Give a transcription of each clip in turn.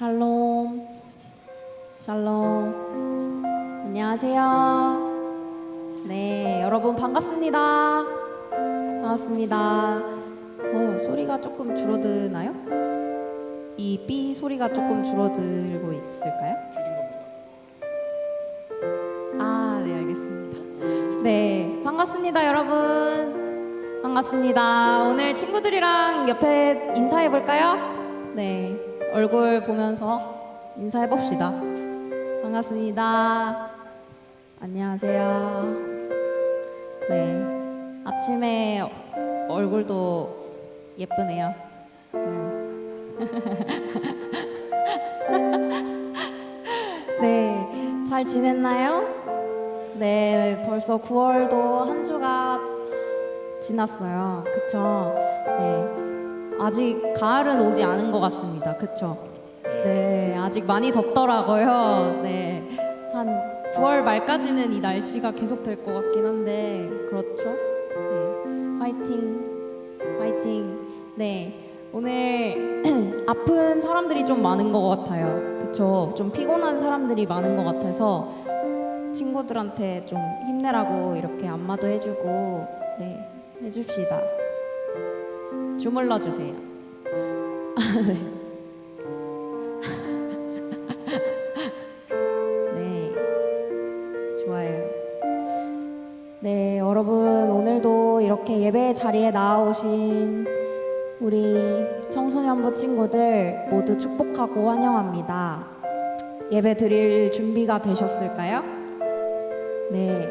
샬롬, 샬롬. 안녕하세요. 네, 여러분 반갑습니다. 반갑습니다. 소리가 조금 줄어드나요? 이 삐 소리가 조금 줄어들고 있을까요? 아, 네, 알겠습니다. 네, 반갑습니다, 여러분. 반갑습니다. 오늘 친구들이랑 옆에 인사해볼까요? 네, 얼굴 보면서 인사해봅시다. 반갑습니다. 안녕하세요. 네, 아침에 얼굴도 예쁘네요. 네, 잘 지냈나요? 네, 벌써 9월도 한 주가 지났어요. 그쵸? 네, 아직 가을은 오지 않은 것 같습니다. 그쵸? 네, 아직 많이 덥더라고요. 네, 한 9월 말까지는 이 날씨가 계속 될 것 같긴 한데, 그렇죠? 네, 화이팅, 화이팅. 네, 오늘 아픈 사람들이 좀 많은 것 같아요. 그쵸? 좀 피곤한 사람들이 많은 것 같아서 친구들한테 좀 힘내라고 이렇게 안마도 해주고, 네, 해줍시다. 주물러 주세요. 네, 좋아요. 네, 여러분 오늘도 이렇게 예배 자리에 나오신 우리 청소년부 친구들 모두 축복하고 환영합니다. 예배 드릴 준비가 되셨을까요? 네,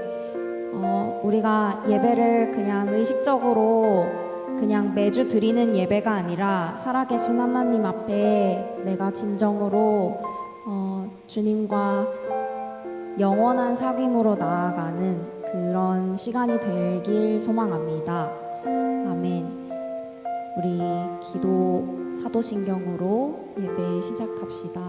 우리가 예배를 그냥 의식적으로 그냥 매주 드리는 예배가 아니라 살아계신 하나님 앞에 내가 진정으로 주님과 영원한 사귐으로 나아가는 그런 시간이 되길 소망합니다. 아멘. 우리 기도 사도신경으로 예배 시작합시다.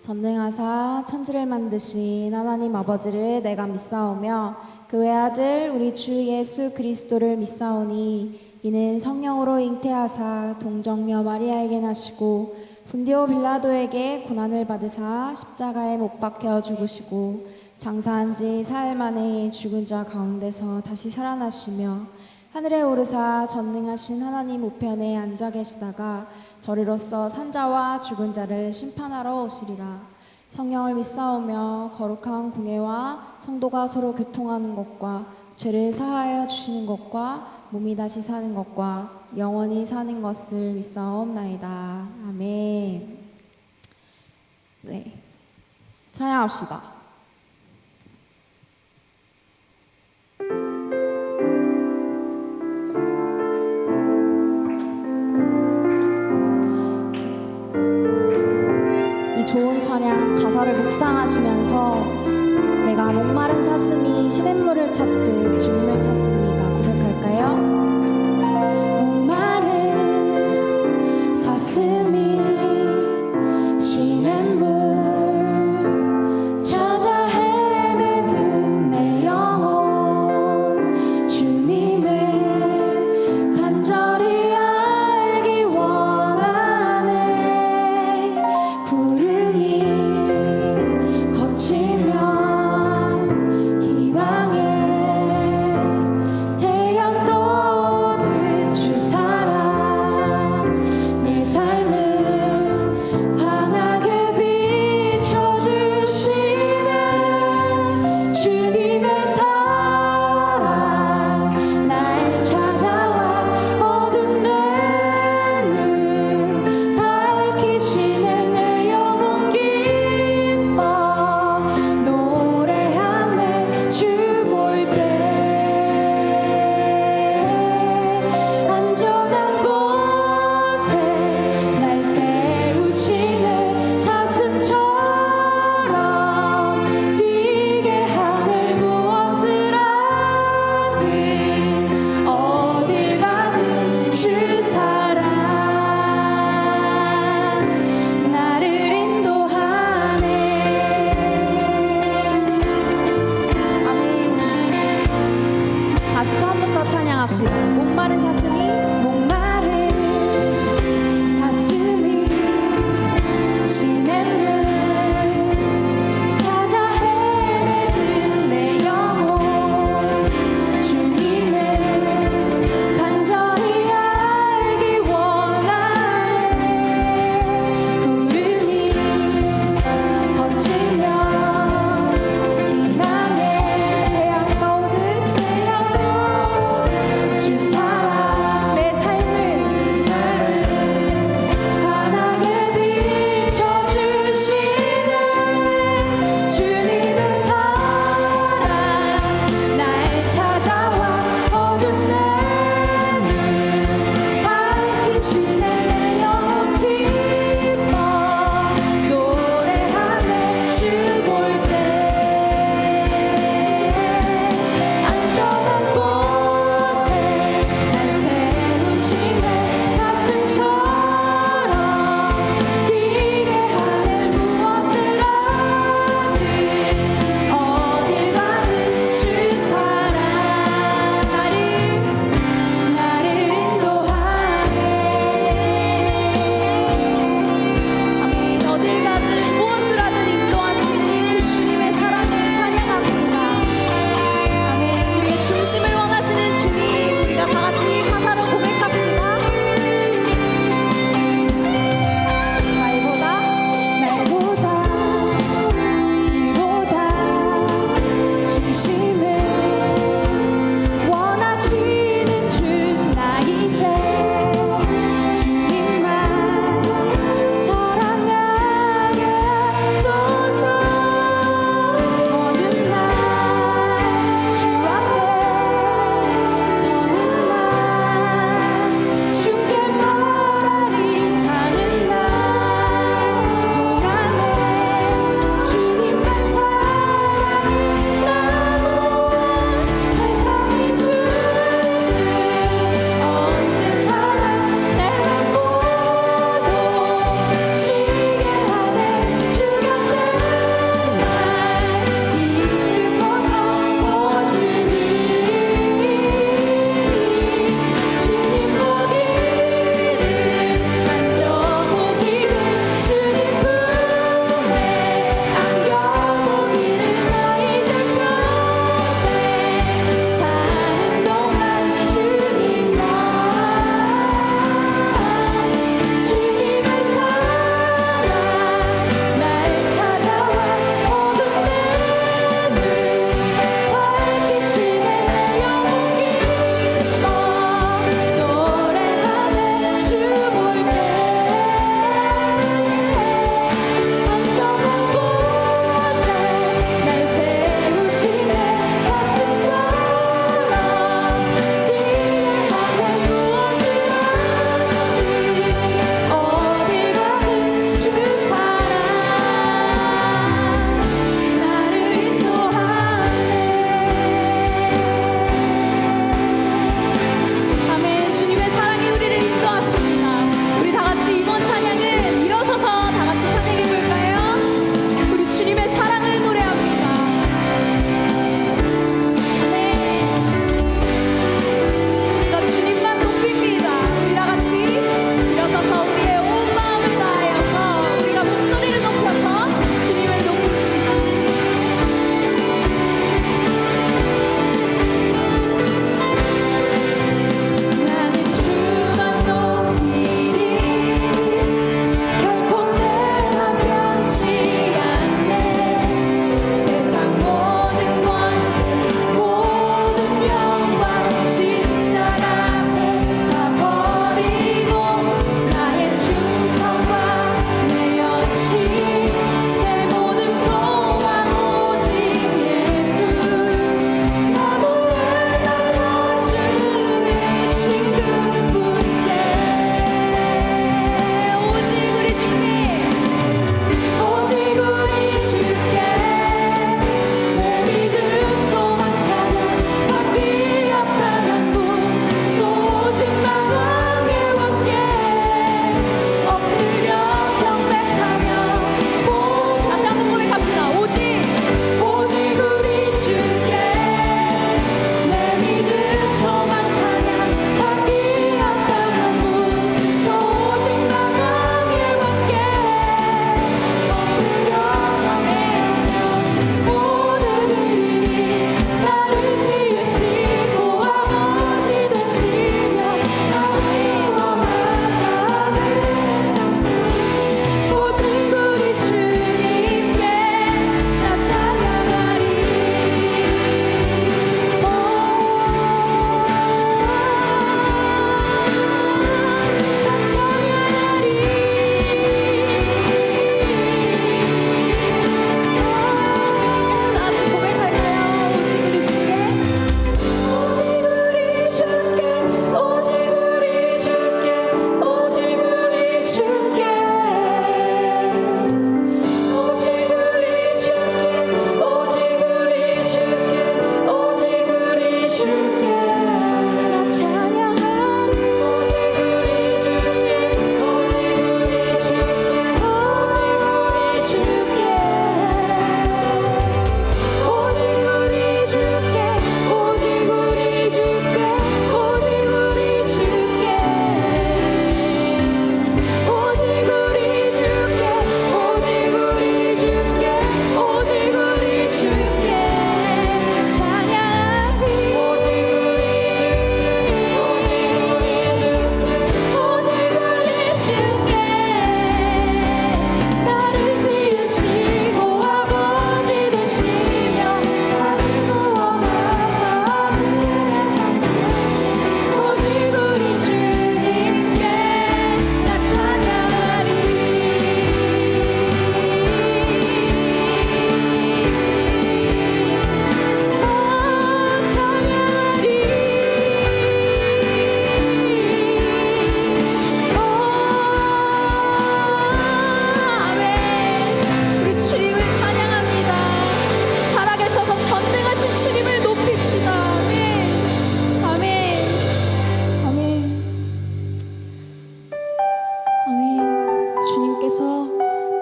전능하사 천지를 만드신 하나님 아버지를 내가 믿사오며 그 외아들 우리 주 예수 그리스도를 믿사오니 이는 성령으로 잉태하사 동정녀 마리아에게 나시고 분디오 빌라도에게 고난을 받으사 십자가에 못 박혀 죽으시고 장사한 지 사흘 만에 죽은 자 가운데서 다시 살아나시며 하늘에 오르사 전능하신 하나님 우편에 앉아 계시다가 저리로서 산자와 죽은 자를 심판하러 오시리라. 성령을 믿사오며 거룩한 공예와 성도가 서로 교통하는 것과 죄를 사하여 주시는 것과 몸이 다시 사는 것과 영원히 사는 것을 믿사옵나이다. 아멘. 네, 찬양합시다. 좋은 찬양 가사를 묵상하시면서 내가 목마른 사슴이 시냇물을 찾듯 주님을 찾습니다. 고백할까요? 목마른 사슴이 시냇물 찾아 헤매든 내 영혼 주님을 간절히 알기 원하네. 구름이 걷히면 희망의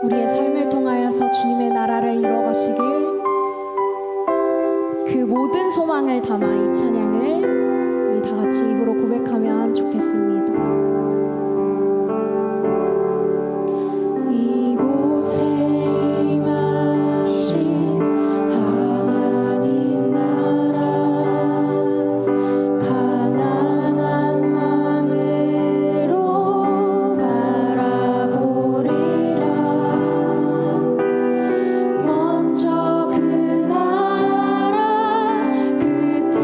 우리의 삶을 통하여서 주님의 나라를 이뤄가시길, 그 모든 소망을 담아 이 찬양을 우리 다 같이 입으로 고백하면 좋겠습니다. 이곳에 임하신 하나님 나라, 가난한 마음으로 바라보리라. 먼저 그 나라 그 뜻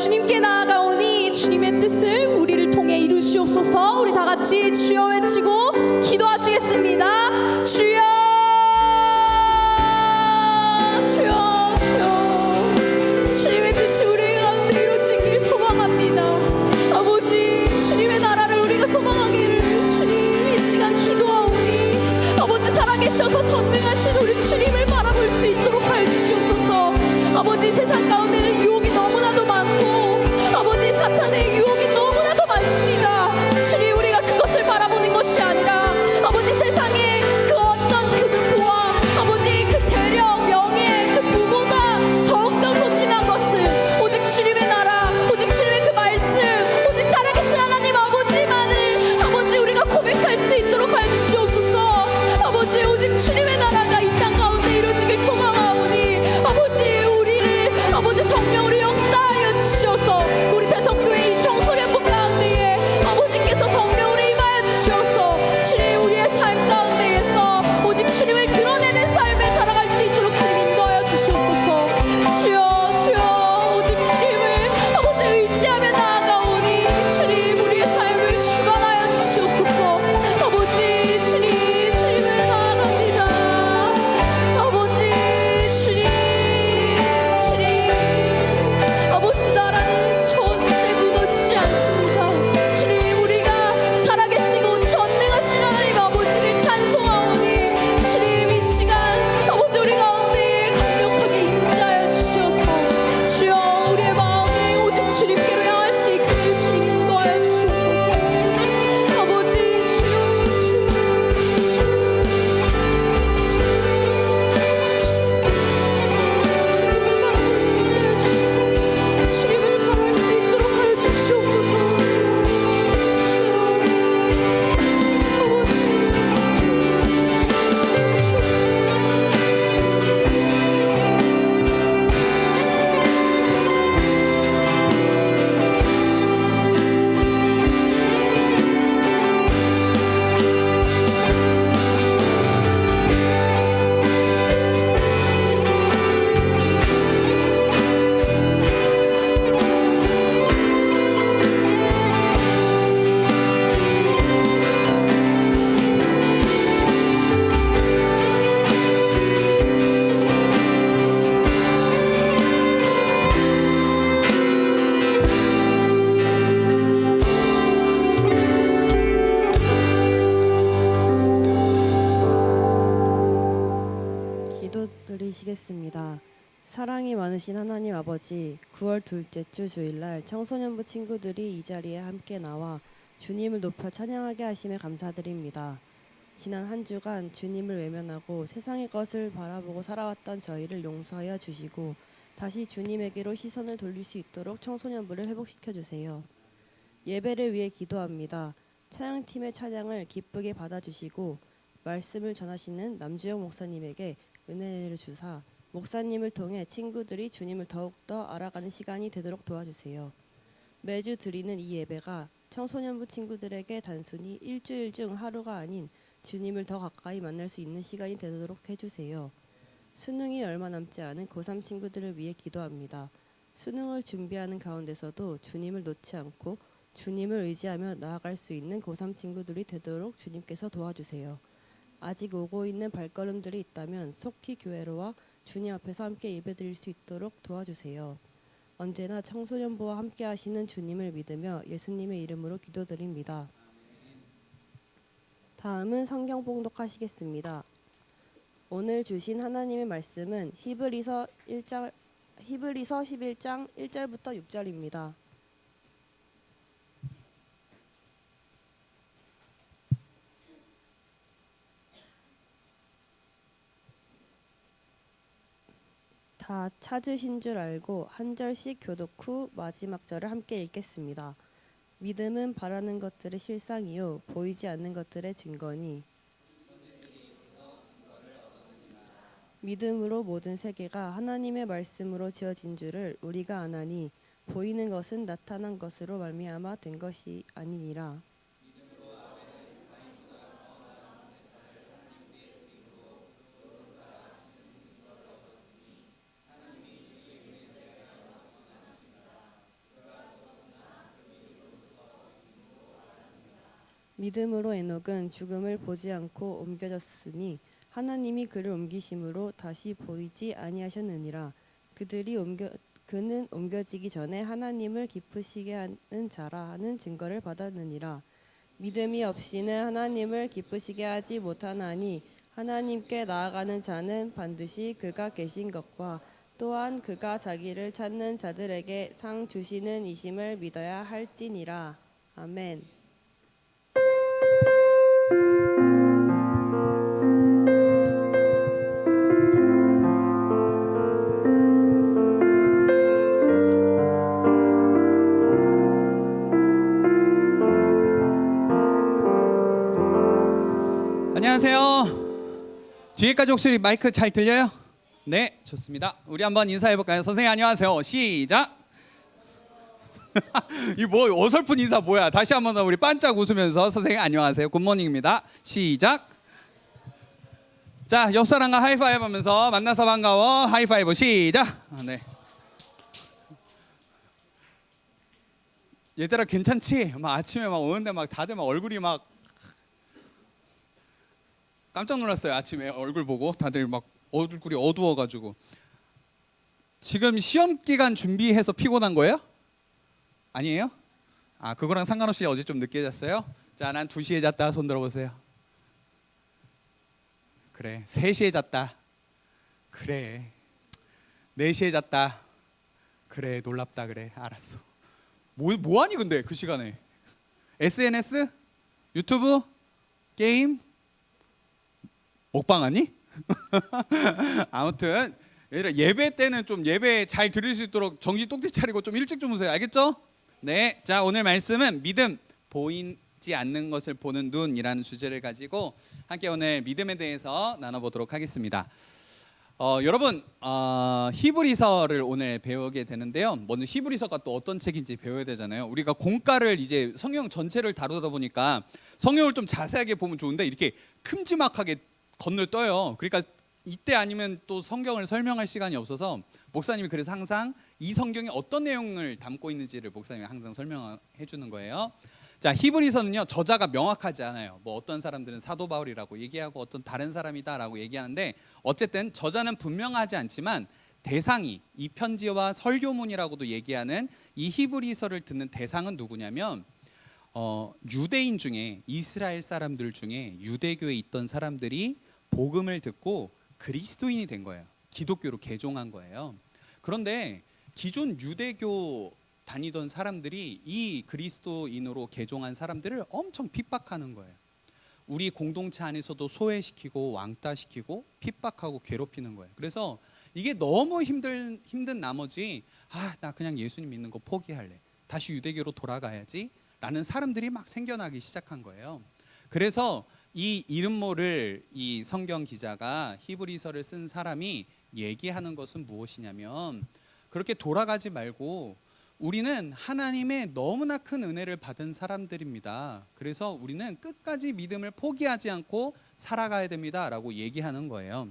주님께 나아가오니 주님의 뜻을 우리를 통해 이루시옵소서. 우리 다 같이 주여 외치고 기도하시겠습니다. 주여, 주여, 주여. 주님의 뜻이 우리 가운데 이루어지길 소망합니다. 아버지, 주님의 나라를 우리가 소망하기를 주님 이 시간 기도하오니 아버지, 살아계셔서 전능하신 우리 주님을 바라볼 수 있도록 하여 주시옵소서. 아버지, 세상 가운데는 유혹이 너무나도 많고 아버지, 사탄의 유혹이 너무나도 많습니다. 주님, 우리가 그것을 바라보는 것이 아니라 아버지, 세상의 그 어떤 그 분포와 아버지 그 재력, 명예, 그 부보다 더욱더 소중한 것은 오직 주님의 나라, 오직 주님의 그 말씀, 오직 살아계신 하나님 아버지만을 아버지 우리가 고백할 수 있도록 하여 주시옵소서. 아버지, 오직 주님의 나라가 이 땅 가운데 이루어지길 소망하오니 아버지, 우리를 아버지 정령으로 역사하여 주시옵소서. 우리 대성교회 이 청소년부 가운데에 아버지께서 정령으로 임하여 주시옵소서. 주님, 우리의 삶 가운데에서 오직 주님을 드러내는 삶을 살아갈 수 있도록 주님 인도하여 주시옵소서. 주여, 주여, 오직 주님을 아버지 의지하며 나아가오니 주님, 우리의 삶을 주관하여 주시옵소서. 아버지, 주님, 주님을 나아갑니다. 아버지, 주님, 주님, 아버지, 나라는 절대 무너지지 않습니다. 주님, 우리가 살아계시고 전능하신 하나님 아버지를 찬송하오니 주님, 이 시간 아버지 우리 가운데 강력하게 임재하여 주시옵소서. 주여, 우리의 마음이 오직 주님께로 향할 수 있게 주님 인도하여 주시옵소서. 아버지, 주여, 주님을 바라볼 수 있도록 하여 주시옵소서. 기도드리시겠습니다. 사랑이 많으신 하나님 아버지, 9월 둘째 주 주일날 청소년부 친구들이 이 자리에 함께 나와 주님을 높여 찬양하게 하심에 감사드립니다. 지난 한 주간 주님을 외면하고 세상의 것을 바라보고 살아왔던 저희를 용서하여 주시고 다시 주님에게로 시선을 돌릴 수 있도록 청소년부를 회복시켜 주세요. 예배를 위해 기도합니다. 찬양팀의 찬양을 기쁘게 받아주시고 말씀을 전하시는 남주영 목사님에게 은혜를 주사 목사님을 통해 친구들이 주님을 더욱더 알아가는 시간이 되도록 도와주세요. 매주 드리는 이 예배가 청소년부 친구들에게 단순히 일주일 중 하루가 아닌 주님을 더 가까이 만날 수 있는 시간이 되도록 해주세요. 수능이 얼마 남지 않은 고3 친구들을 위해 기도합니다. 수능을 준비하는 가운데서도 주님을 놓지 않고 주님을 의지하며 나아갈 수 있는 고3 친구들이 되도록 주님께서 도와주세요. 아직 오고 있는 발걸음들이 있다면 속히 교회로 와 주님 앞에서 함께 예배드릴 수 있도록 도와주세요. 언제나 청소년부와 함께 하시는 주님을 믿으며 예수님의 이름으로 기도드립니다. 다음은 성경 봉독하시겠습니다. 오늘 주신 하나님의 말씀은 히브리서 11장 1절부터 6절입니다. 다 찾으신 줄 알고 한 절씩 교독 후 마지막 절을 함께 읽겠습니다. 믿음은 바라는 것들의 실상이요 보이지 않는 것들의 증거니 믿음으로 모든 세계가 하나님의 말씀으로 지어진 줄을 우리가 아나니 보이는 것은 나타난 것으로 말미암아 된 것이 아니니라. 믿음으로 에녹은 죽음을 보지 않고 옮겨졌으니 하나님이 그를 옮기심으로 다시 보이지 아니하셨느니라. 그는 옮겨지기 전에 하나님을 기쁘시게 하는 자라 하는 증거를 받았느니라. 믿음이 없이는 하나님을 기쁘시게 하지 못하나니 하나님께 나아가는 자는 반드시 그가 계신 것과 또한 그가 자기를 찾는 자들에게 상 주시는 이심을 믿어야 할지니라. 아멘. 안녕하세요. 뒤에까지 혹시 마이크 잘 들려요? 네, 좋습니다. 우리 한번 인사해 볼까요? 선생님 안녕하세요. 시작. 이 뭐 어설픈 인사 뭐야? 다시 한번 우리 반짝 웃으면서 선생님 안녕하세요. 굿모닝입니다. 시작. 자, 옆 사람과 하이파이브 하면서 만나서 반가워. 하이파이브 시작. 네. 얘들아 괜찮지? 막 아침에 막 오는데 막 다들 막 얼굴이 막 깜짝 놀랐어요. 아침에 얼굴 보고 다들 막 얼굴이 어두워가지고. 지금 시험 기간 준비해서 피곤한 거예요? 아니에요? 아, 그거랑 상관없이 어제 좀 늦게 잤어요? 자, 난 2시에 잤다. 손 들어보세요. 그래. 3시에 잤다. 그래. 4시에 잤다. 그래. 놀랍다. 그래. 알았어. 뭐하니 근데 그 시간에? SNS? 유튜브? 게임? 먹방하니? 아무튼 얘들아 예배 때는 좀 예배 잘 들을 수 있도록 정신 똑띠 차리고 좀 일찍 주무세요. 알겠죠? 네. 자, 오늘 말씀은 믿음, 보이지 않는 것을 보는 눈이라는 주제를 가지고 함께 오늘 믿음에 대해서 나눠보도록 하겠습니다. 여러분 히브리서를 오늘 배우게 되는데요. 먼저 히브리서가 또 어떤 책인지 배워야 되잖아요. 우리가 공과를 이제 성경 전체를 다루다 보니까 성경을 좀 자세하게 보면 좋은데 이렇게 큼지막하게 건널떠요. 그러니까 이때 아니면 또 성경을 설명할 시간이 없어서 목사님이 그래서 항상 이 성경이 어떤 내용을 담고 있는지를 목사님이 항상 설명해 주는 거예요. 자, 히브리서는요 저자가 명확하지 않아요. 뭐 어떤 사람들은 사도 바울이라고 얘기하고 어떤 다른 사람이다라고 얘기하는데 어쨌든 저자는 분명하지 않지만 대상이 이 편지와 설교문이라고도 얘기하는 이 히브리서를 듣는 대상은 누구냐면 유대인 중에 이스라엘 사람들 중에 유대교에 있던 사람들이 복음을 듣고 그리스도인이 된 거예요. 기독교로 개종한 거예요. 그런데 기존 유대교 다니던 사람들이 이 그리스도인으로 개종한 사람들을 엄청 핍박하는 거예요. 우리 공동체 안에서도 소외시키고 왕따시키고 핍박하고 괴롭히는 거예요. 그래서 이게 너무 힘든 나머지 나 그냥 예수님 믿는 거 포기할래. 다시 유대교로 돌아가야지 라는 사람들이 막 생겨나기 시작한 거예요. 그래서 이 이름 모를 이 성경 기자가 히브리서를 쓴 사람이 얘기하는 것은 무엇이냐면 그렇게 돌아가지 말고 우리는 하나님의 너무나 큰 은혜를 받은 사람들입니다. 그래서 우리는 끝까지 믿음을 포기하지 않고 살아가야 됩니다 라고 얘기하는 거예요.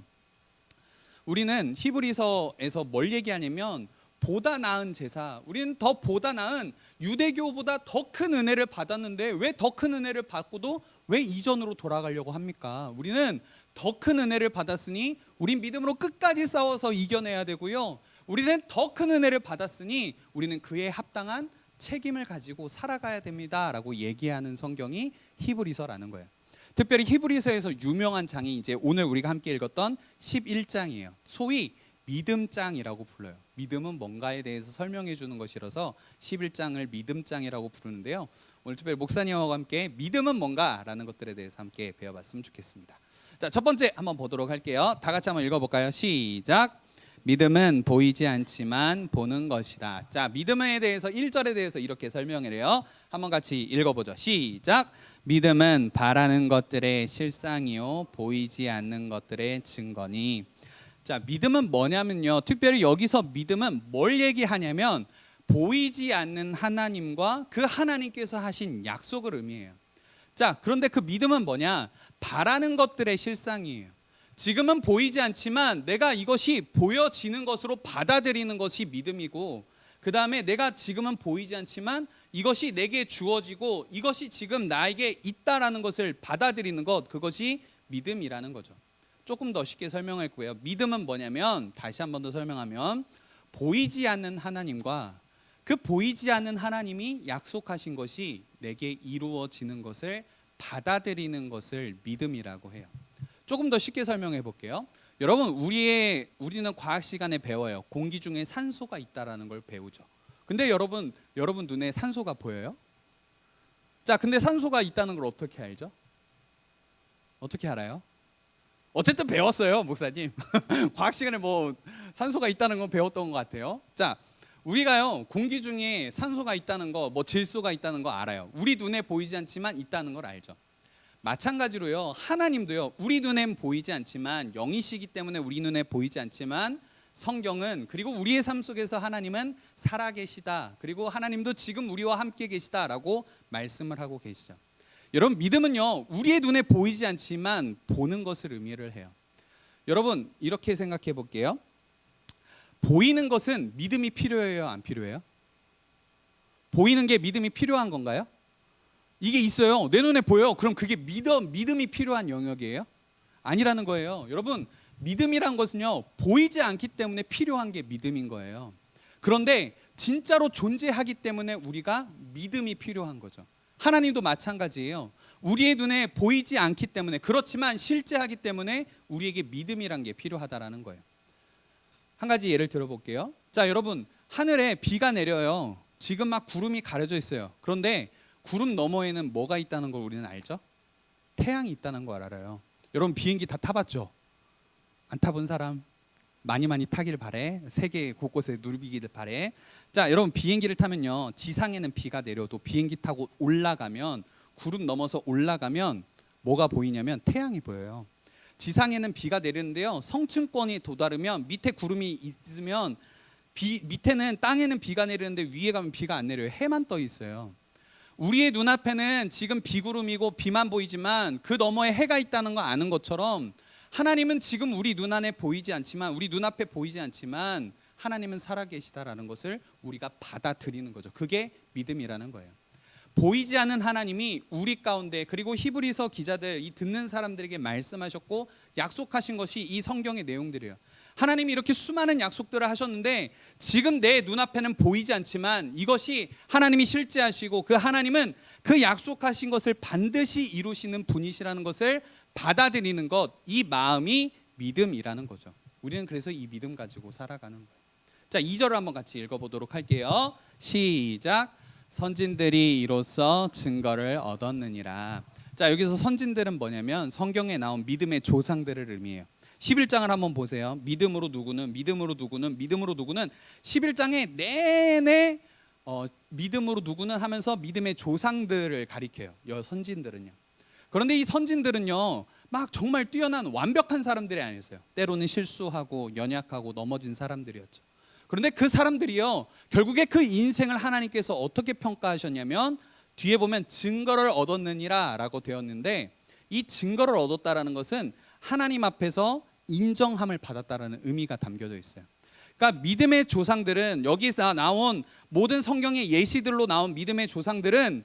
우리는 히브리서에서 뭘 얘기하냐면 보다 나은 제사, 우리는 더 보다 나은 유대교보다 더 큰 은혜를 받았는데 왜 더 큰 은혜를 받고도 왜 이전으로 돌아가려고 합니까? 우리는 더 큰 은혜를 받았으니 우린 믿음으로 끝까지 싸워서 이겨내야 되고요. 우리는 더 큰 은혜를 받았으니 우리는 그에 합당한 책임을 가지고 살아가야 됩니다 라고 얘기하는 성경이 히브리서라는 거예요. 특별히 히브리서에서 유명한 장이 이제 오늘 우리가 함께 읽었던 11장이에요. 소위 믿음장이라고 불러요. 믿음은 뭔가에 대해서 설명해 주는 것이라서 11장을 믿음장이라고 부르는데요. 오늘 특별히 목사님과 함께 믿음은 뭔가라는 것들에 대해서 함께 배워봤으면 좋겠습니다. 자, 첫 번째 한번 보도록 할게요. 다 같이 한번 읽어볼까요? 시작. 믿음은 보이지 않지만 보는 것이다. 자, 믿음에 대해서 1절에 대해서 이렇게 설명을 해요. 한번 같이 읽어보죠. 시작. 믿음은 바라는 것들의 실상이요 보이지 않는 것들의 증거니. 자, 믿음은 뭐냐면요. 특별히 여기서 믿음은 뭘 얘기하냐면 보이지 않는 하나님과 그 하나님께서 하신 약속을 의미해요. 자, 그런데 그 믿음은 뭐냐? 바라는 것들의 실상이에요. 지금은 보이지 않지만 내가 이것이 보여지는 것으로 받아들이는 것이 믿음이고 그 다음에 내가 지금은 보이지 않지만 이것이 내게 주어지고 이것이 지금 나에게 있다라는 것을 받아들이는 것, 그것이 믿음이라는 거죠. 조금 더 쉽게 설명할 거예요. 믿음은 뭐냐면, 다시 한 번 더 설명하면, 보이지 않는 하나님과 그 보이지 않는 하나님이 약속하신 것이 내게 이루어지는 것을 받아들이는 것을 믿음이라고 해요. 조금 더 쉽게 설명해 볼게요. 여러분, 우리는 과학 시간에 배워요. 공기 중에 산소가 있다라는 걸 배우죠. 근데 여러분 눈에 산소가 보여요? 자, 근데 산소가 있다는 걸 어떻게 알죠? 어떻게 알아요? 어쨌든 배웠어요, 목사님. 과학 시간에 뭐 산소가 있다는 건 배웠던 것 같아요. 자, 우리가요, 공기 중에 산소가 있다는 거, 뭐 질소가 있다는 거 알아요. 우리 눈에 보이지 않지만 있다는 걸 알죠. 마찬가지로요, 하나님도요, 우리 눈엔 보이지 않지만, 영이시기 때문에 우리 눈에 보이지 않지만, 성경은, 그리고 우리의 삶 속에서 하나님은 살아계시다, 그리고 하나님도 지금 우리와 함께 계시다라고 말씀을 하고 계시죠. 여러분, 믿음은요, 우리의 눈에 보이지 않지만 보는 것을 의미를 해요. 여러분, 이렇게 생각해 볼게요. 보이는 것은 믿음이 필요해요, 안 필요해요? 보이는 게 믿음이 필요한 건가요? 이게 있어요. 내 눈에 보여요. 그럼 그게 믿음이 필요한 영역이에요? 아니라는 거예요. 여러분, 믿음이란 것은요, 보이지 않기 때문에 필요한 게 믿음인 거예요. 그런데 진짜로 존재하기 때문에 우리가 믿음이 필요한 거죠. 하나님도 마찬가지예요. 우리의 눈에 보이지 않기 때문에, 그렇지만 실제하기 때문에 우리에게 믿음이란 게 필요하다라는 거예요. 한 가지 예를 들어볼게요. 자, 여러분, 하늘에 비가 내려요. 지금 막 구름이 가려져 있어요. 그런데 구름 너머에는 뭐가 있다는 걸 우리는 알죠? 태양이 있다는 걸 알아요. 여러분, 비행기 다 타봤죠? 안 타본 사람 많이 타길 바래. 세계 곳곳에 누비기를 바래. 자, 여러분, 비행기를 타면요, 지상에는 비가 내려도 비행기 타고 올라가면, 구름 넘어서 올라가면 뭐가 보이냐면 태양이 보여요. 지상에는 비가 내리는데요, 성층권이 도다르면, 밑에 구름이 있으면 밑에는, 땅에는 비가 내리는데 위에 가면 비가 안 내려요. 해만 떠 있어요. 우리의 눈앞에는 지금 비구름이고 비만 보이지만 그 너머에 해가 있다는 거 아는 것처럼, 하나님은 지금 우리 눈앞에 보이지 않지만 하나님은 살아계시다라는 것을 우리가 받아들이는 거죠. 그게 믿음이라는 거예요. 보이지 않는 하나님이 우리 가운데, 그리고 히브리서 기자들, 이 듣는 사람들에게 말씀하셨고 약속하신 것이 이 성경의 내용들이에요. 하나님이 이렇게 수많은 약속들을 하셨는데 지금 내 눈앞에는 보이지 않지만 이것이 하나님이 실제하시고, 그 하나님은 그 약속하신 것을 반드시 이루시는 분이시라는 것을 받아들이는 것, 이 마음이 믿음이라는 거죠. 우리는 그래서 이 믿음 가지고 살아가는 거예요. 자, 2절을 한번 같이 읽어보도록 할게요. 시작. 선진들이 이로써 증거를 얻었느니라. 자, 여기서 선진들은 뭐냐면 성경에 나온 믿음의 조상들을 의미해요. 11장을 한번 보세요. 믿음으로 누구는 11장에 내내 믿음으로 누구는 하면서 믿음의 조상들을 가리켜요. 선진들은요. 그런데 이 선진들은요, 막 정말 뛰어난 완벽한 사람들이 아니었어요. 때로는 실수하고 연약하고 넘어진 사람들이었죠. 그런데 그 사람들이요, 결국에 그 인생을 하나님께서 어떻게 평가하셨냐면, 뒤에 보면 증거를 얻었느니라 라고 되었는데, 이 증거를 얻었다라는 것은 하나님 앞에서 인정함을 받았다라는 의미가 담겨져 있어요. 그러니까 믿음의 조상들은, 여기서 나온 모든 성경의 예시들로 나온 믿음의 조상들은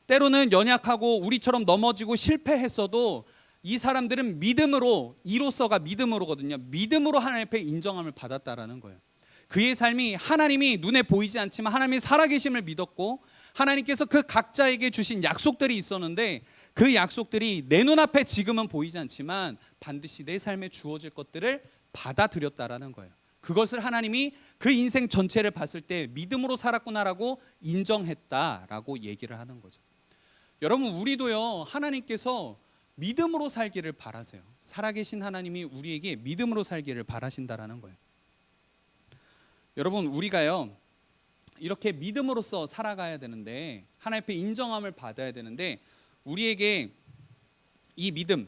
때로는 연약하고 우리처럼 넘어지고 실패했어도 이 사람들은 믿음으로, 이로써가 믿음으로거든요. 믿음으로 하나님 앞에 인정함을 받았다라는 거예요. 그의 삶이, 하나님이 눈에 보이지 않지만 하나님이 살아계심을 믿었고, 하나님께서 그 각자에게 주신 약속들이 있었는데 그 약속들이 내 눈앞에 지금은 보이지 않지만 반드시 내 삶에 주어질 것들을 받아들였다라는 거예요. 그것을 하나님이 그 인생 전체를 봤을 때 믿음으로 살았구나라고 인정했다라고 얘기를 하는 거죠. 여러분, 우리도요, 하나님께서 믿음으로 살기를 바라세요. 살아계신 하나님이 우리에게 믿음으로 살기를 바라신다라는 거예요. 여러분, 우리가요, 이렇게 믿음으로써 살아가야 되는데, 하나님 앞에 인정함을 받아야 되는데, 우리에게 이 믿음,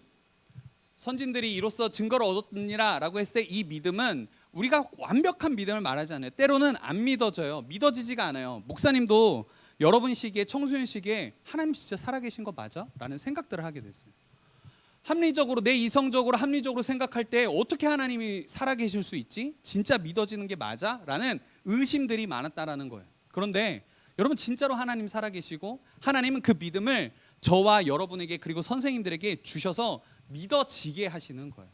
선진들이 이로써 증거를 얻었느니라 라고 했을 때 이 믿음은 우리가 완벽한 믿음을 말하지 않아요. 때로는 안 믿어져요. 믿어지지가 않아요. 목사님도 여러분 시기에, 청소년 시기에 하나님 진짜 살아계신 거 맞아? 라는 생각들을 하게 됐어요. 합리적으로, 내 이성적으로 합리적으로 생각할 때 어떻게 하나님이 살아계실 수 있지? 진짜 믿어지는 게 맞아? 라는 의심들이 많았다라는 거예요. 그런데 여러분 진짜로 하나님 살아계시고 하나님은 그 믿음을 저와 여러분에게 그리고 선생님들에게 주셔서 믿어지게 하시는 거예요.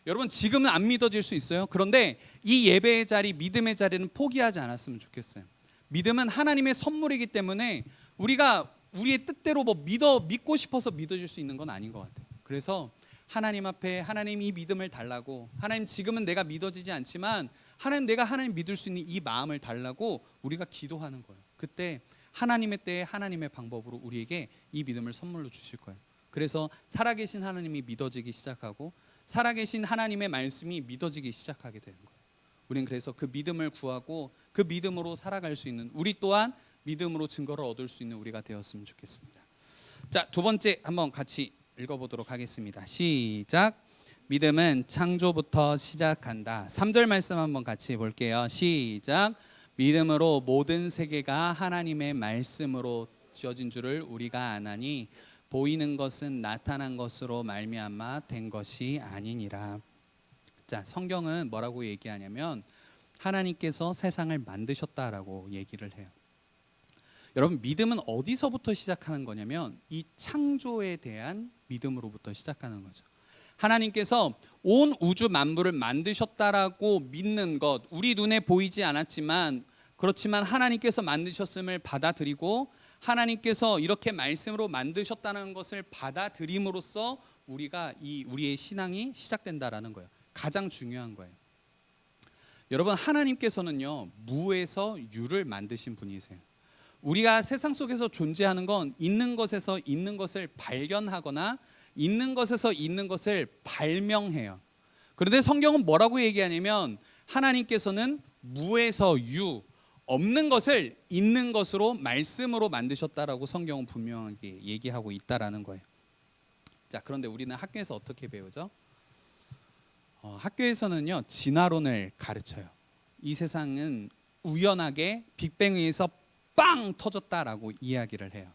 여러분 지금은 안 믿어질 수 있어요. 그런데 이 예배의 자리, 믿음의 자리는 포기하지 않았으면 좋겠어요. 믿음은 하나님의 선물이기 때문에 우리가 우리의 뜻대로 믿고 싶어서 믿어질 수 있는 건 아닌 것 같아요. 그래서 하나님 앞에 하나님 이 믿음을 달라고, 하나님 지금은 내가 믿어지지 않지만 하나님 내가 하나님 믿을 수 있는 이 마음을 달라고 우리가 기도하는 거예요. 그때 하나님의 때에 하나님의 방법으로 우리에게 이 믿음을 선물로 주실 거예요. 그래서 살아계신 하나님이 믿어지기 시작하고 살아계신 하나님의 말씀이 믿어지기 시작하게 되는 거예요. 우리는 그래서 그 믿음을 구하고 그 믿음으로 살아갈 수 있는, 우리 또한 믿음으로 증거를 얻을 수 있는 우리가 되었으면 좋겠습니다. 자, 두 번째 한번 같이 읽어보도록 하겠습니다. 시작. 믿음은 창조부터 시작한다. 3절 말씀 한번 같이 볼게요. 시작. 믿음으로 모든 세계가 하나님의 말씀으로 지어진 줄을 우리가 아나니 보이는 것은 나타난 것으로 말미암아 된 것이 아니니라. 자, 성경은 뭐라고 얘기하냐면 하나님께서 세상을 만드셨다라고 얘기를 해요. 여러분 믿음은 어디서부터 시작하는 거냐면 이 창조에 대한 믿음으로부터 시작하는 거죠. 하나님께서 온 우주 만물을 만드셨다라고 믿는 것, 우리 눈에 보이지 않았지만 그렇지만 하나님께서 만드셨음을 받아들이고 하나님께서 이렇게 말씀으로 만드셨다는 것을 받아들임으로써 우리의 신앙이 시작된다라는 거예요. 가장 중요한 거예요. 여러분 하나님께서는요 무에서 유를 만드신 분이세요. 우리가 세상 속에서 존재하는 건 있는 것에서 있는 것을 발견하거나 있는 것에서 있는 것을 발명해요. 그런데 성경은 뭐라고 얘기하냐면 하나님께서는 무에서 유, 없는 것을 있는 것으로 말씀으로 만드셨다라고 성경은 분명하게 얘기하고 있다라는 거예요. 자, 그런데 우리는 학교에서 어떻게 배우죠? 학교에서는요 진화론을 가르쳐요. 이 세상은 우연하게 빅뱅에 의해서 빵 터졌다라고 이야기를 해요.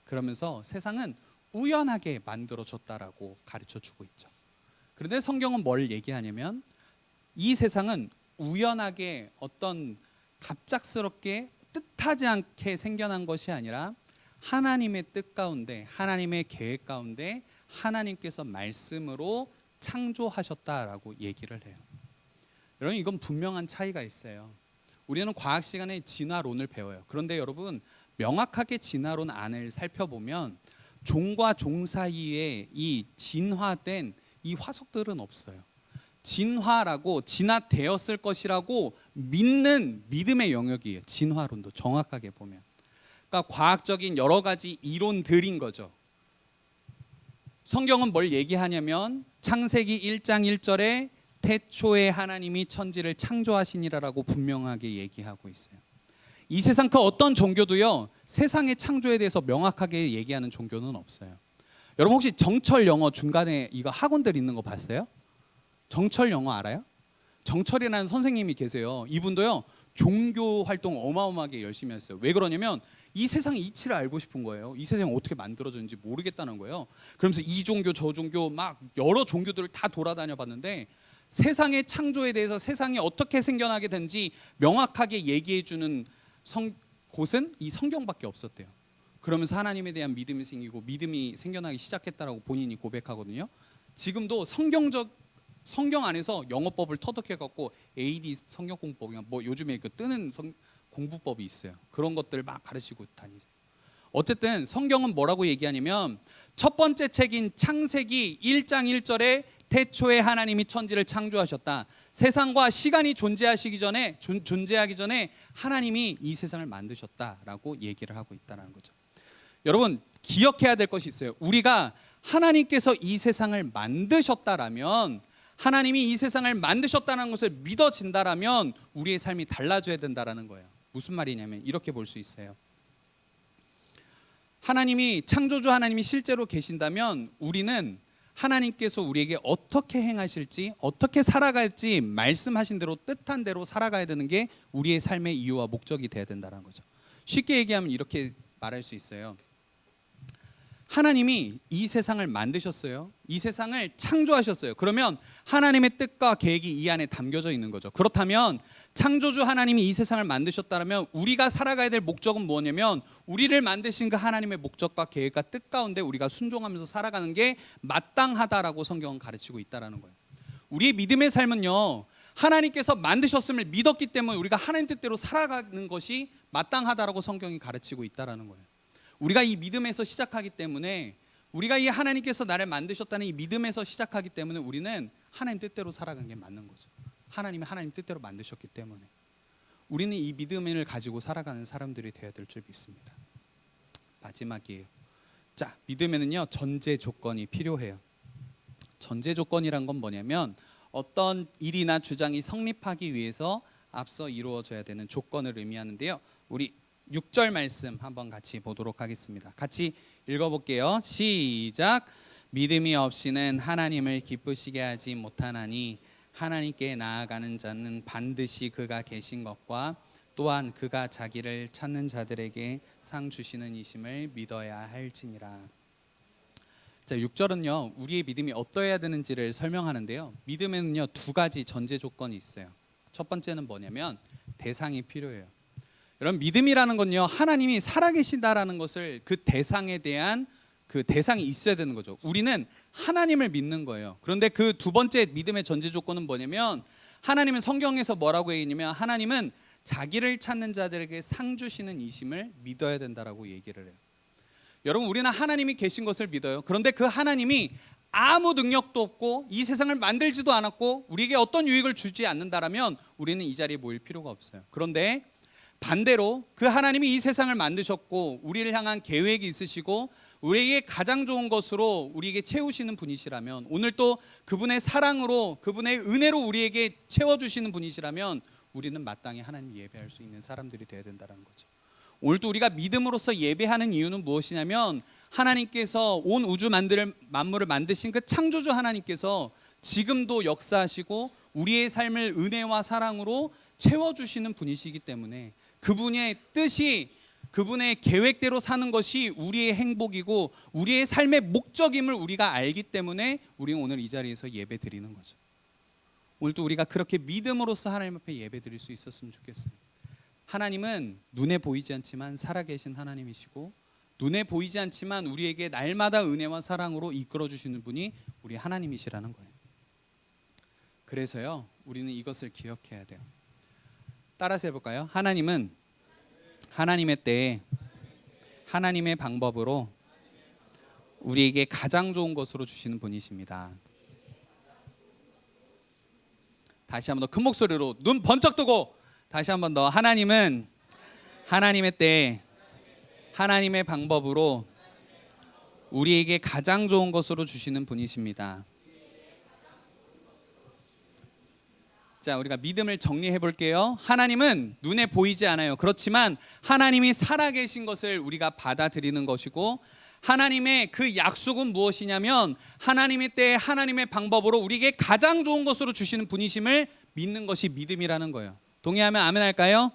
그러면서 세상은 우연하게 만들어졌다라고 가르쳐주고 있죠. 그런데 성경은 뭘 얘기하냐면 이 세상은 우연하게 어떤 갑작스럽게 뜻하지 않게 생겨난 것이 아니라 하나님의 뜻 가운데, 하나님의 계획 가운데 하나님께서 말씀으로 창조하셨다라고 얘기를 해요. 여러분 이건 분명한 차이가 있어요. 우리는 과학 시간에 진화론을 배워요. 그런데 여러분 명확하게 진화론 안을 살펴보면 종과 종 사이에 이 진화된 이 화석들은 없어요. 진화라고 진화되었을 것이라고 믿는 믿음의 영역이에요. 진화론도 정확하게 보면. 그러니까 과학적인 여러 가지 이론들인 거죠. 성경은 뭘 얘기하냐면 창세기 1장 1절에 태초에 하나님이 천지를 창조하시니라라고 분명하게 얘기하고 있어요. 이 세상 그 어떤 종교도요 세상의 창조에 대해서 명확하게 얘기하는 종교는 없어요. 여러분 혹시 정철 영어 중간에 이거 학원들 있는 거 봤어요? 정철 영어 알아요? 정철이라는 선생님이 계세요. 이분도요 종교 활동 어마어마하게 열심히 했어요. 왜 그러냐면 이 세상의 이치를 알고 싶은 거예요. 이 세상이 어떻게 만들어졌는지 모르겠다는 거예요. 그러면서 이 종교 저 종교 막 여러 종교들을 다 돌아다녀 봤는데 세상의 창조에 대해서 세상이 어떻게 생겨나게 된지 명확하게 얘기해 주는 곳은 이 성경밖에 없었대요. 그러면서 하나님에 대한 믿음이 생기고 믿음이 생겨나기 시작했다라고 본인이 고백하거든요. 지금도 성경 안에서 영어법을 터득해 갖고 AD 성경 공부법이나 뭐 요즘에 그 뜨는 공부법이 있어요. 그런 것들을 막 가르치고 다니세요. 어쨌든 성경은 뭐라고 얘기하냐면 첫 번째 책인 창세기 1장 1절에 태초에 하나님이 천지를 창조하셨다. 세상과 시간이 존재하기 전에 하나님이 이 세상을 만드셨다라고 얘기를 하고 있다는 거죠. 여러분 기억해야 될 것이 있어요. 우리가 하나님께서 이 세상을 만드셨다라면 하나님이 이 세상을 만드셨다는 것을 믿어진다라면 우리의 삶이 달라져야 된다라는 거예요. 무슨 말이냐면 이렇게 볼 수 있어요. 하나님이 창조주 하나님이 실제로 계신다면 우리는 하나님께서 우리에게 어떻게 행하실지 어떻게 살아갈지 말씀하신 대로 뜻한 대로 살아가야 되는 게 우리의 삶의 이유와 목적이 돼야 된다는 거죠. 쉽게 얘기하면 이렇게 말할 수 있어요. 하나님이 이 세상을 만드셨어요. 이 세상을 창조하셨어요. 그러면 하나님의 뜻과 계획이 이 안에 담겨져 있는 거죠. 그렇다면 창조주 하나님이 이 세상을 만드셨다면 우리가 살아가야 될 목적은 뭐냐면 우리를 만드신 그 하나님의 목적과 계획과 뜻 가운데 우리가 순종하면서 살아가는 게 마땅하다라고 성경은 가르치고 있다라는 거예요. 우리의 믿음의 삶은요, 하나님께서 만드셨음을 믿었기 때문에 우리가 하나님 뜻대로 살아가는 것이 마땅하다라고 성경이 가르치고 있다라는 거예요. 우리가 이 믿음에서 시작하기 때문에, 우리가 이 하나님께서 나를 만드셨다는 이 믿음에서 시작하기 때문에 우리는 하나님 뜻대로 살아가는 게 맞는 거죠. 하나님이 하나님 뜻대로 만드셨기 때문에 우리는 이 믿음을 가지고 살아가는 사람들이 되어야 될 줄 믿습니다. 마지막이에요. 자, 믿음에는요 전제 조건이 필요해요. 전제 조건이란 건 뭐냐면 어떤 일이나 주장이 성립하기 위해서 앞서 이루어져야 되는 조건을 의미하는데요. 우리 6절 말씀 한번 같이 보도록 하겠습니다. 같이 읽어볼게요. 시작. 믿음이 없이는 하나님을 기쁘시게 하지 못하나니 하나님께 나아가는 자는 반드시 그가 계신 것과 또한 그가 자기를 찾는 자들에게 상 주시는 이심을 믿어야 할지니라. 자, 6절은요 우리의 믿음이 어떠해야 되는지를 설명하는데요. 믿음에는요 두 가지 전제 조건이 있어요. 첫 번째는 뭐냐면 대상이 필요해요. 여러분, 믿음이라는 건요 하나님이 살아계신다라는 것을 그 대상에 대한 그 대상이 있어야 되는 거죠. 우리는 하나님을 믿는 거예요. 그런데 그 두 번째 믿음의 전제 조건은 뭐냐면 하나님은 성경에서 뭐라고 얘기냐면 하나님은 자기를 찾는 자들에게 상 주시는 이심을 믿어야 된다라고 얘기를 해요. 여러분, 우리는 하나님이 계신 것을 믿어요. 그런데 그 하나님이 아무 능력도 없고 이 세상을 만들지도 않았고 우리에게 어떤 유익을 주지 않는다라면 우리는 이 자리에 모일 필요가 없어요. 그런데 반대로 그 하나님이 이 세상을 만드셨고 우리를 향한 계획이 있으시고 우리에게 가장 좋은 것으로 우리에게 채우시는 분이시라면, 오늘 또 그분의 사랑으로 그분의 은혜로 우리에게 채워주시는 분이시라면 우리는 마땅히 하나님 예배할 수 있는 사람들이 되어야 된다는 거죠. 오늘도 우리가 믿음으로써 예배하는 이유는 무엇이냐면 하나님께서 온 우주 만물을 만드신 그 창조주 하나님께서 지금도 역사하시고 우리의 삶을 은혜와 사랑으로 채워주시는 분이시기 때문에 그분의 뜻이, 그분의 계획대로 사는 것이 우리의 행복이고 우리의 삶의 목적임을 우리가 알기 때문에 우리는 오늘 이 자리에서 예배 드리는 거죠. 오늘도 우리가 그렇게 믿음으로써 하나님 앞에 예배 드릴 수 있었으면 좋겠어요. 하나님은 눈에 보이지 않지만 살아계신 하나님이시고 눈에 보이지 않지만 우리에게 날마다 은혜와 사랑으로 이끌어 주시는 분이 우리 하나님이시라는 거예요. 그래서요 우리는 이것을 기억해야 돼요. 따라서 해볼까요? 하나님은 하나님의 때에 하나님의 방법으로 우리에게 가장 좋은 것으로 주시는 분이십니다. 다시 한번 더 큰 목소리로 눈 번쩍 뜨고 다시 한번 더, 하나님은 하나님의 때에 하나님의 방법으로 우리에게 가장 좋은 것으로 주시는 분이십니다. 자, 우리가 믿음을 정리해 볼게요. 하나님은 눈에 보이지 않아요. 그렇지만 하나님이 살아계신 것을 우리가 받아들이는 것이고, 하나님의 그 약속은 무엇이냐면 하나님의 때에 하나님의 방법으로 우리에게 가장 좋은 것으로 주시는 분이심을 믿는 것이 믿음이라는 거예요. 동의하면 아멘 할까요?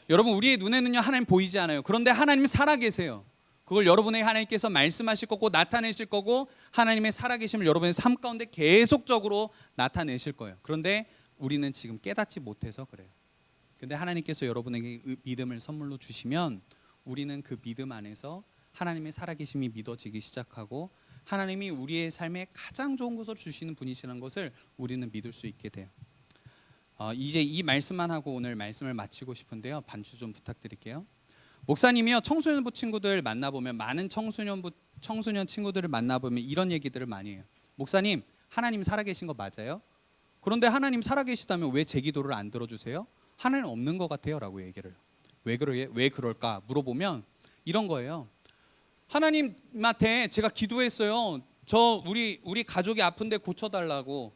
여러분, 우리의 눈에는요 하나님 보이지 않아요. 그런데 하나님이 살아계세요. 그걸 여러분의 하나님께서 말씀하실 거고 나타내실 거고 하나님의 살아계심을 여러분의 삶 가운데 계속적으로 나타내실 거예요. 그런데 우리는 지금 깨닫지 못해서 그래요. 근데 하나님께서 여러분에게 믿음을 선물로 주시면 우리는 그 믿음 안에서 하나님의 살아계심이 믿어지기 시작하고 하나님이 우리의 삶에 가장 좋은 것을 주시는 분이시라는 것을 우리는 믿을 수 있게 돼요. 이제 이 말씀만 하고 오늘 말씀을 마치고 싶은데요. 반주 좀 부탁드릴게요. 목사님이요 청소년부 친구들 만나보면, 많은 청소년 친구들을 만나보면 이런 얘기들을 많이 해요. 목사님, 하나님 살아계신 거 맞아요? 그런데 하나님 살아계시다면 왜 제 기도를 안 들어주세요? 하나님 없는 것 같아요 라고 얘기를 해요. 왜 그럴까 물어보면 이런 거예요. 하나님한테 제가 기도했어요. 우리 가족이 아픈데 고쳐달라고,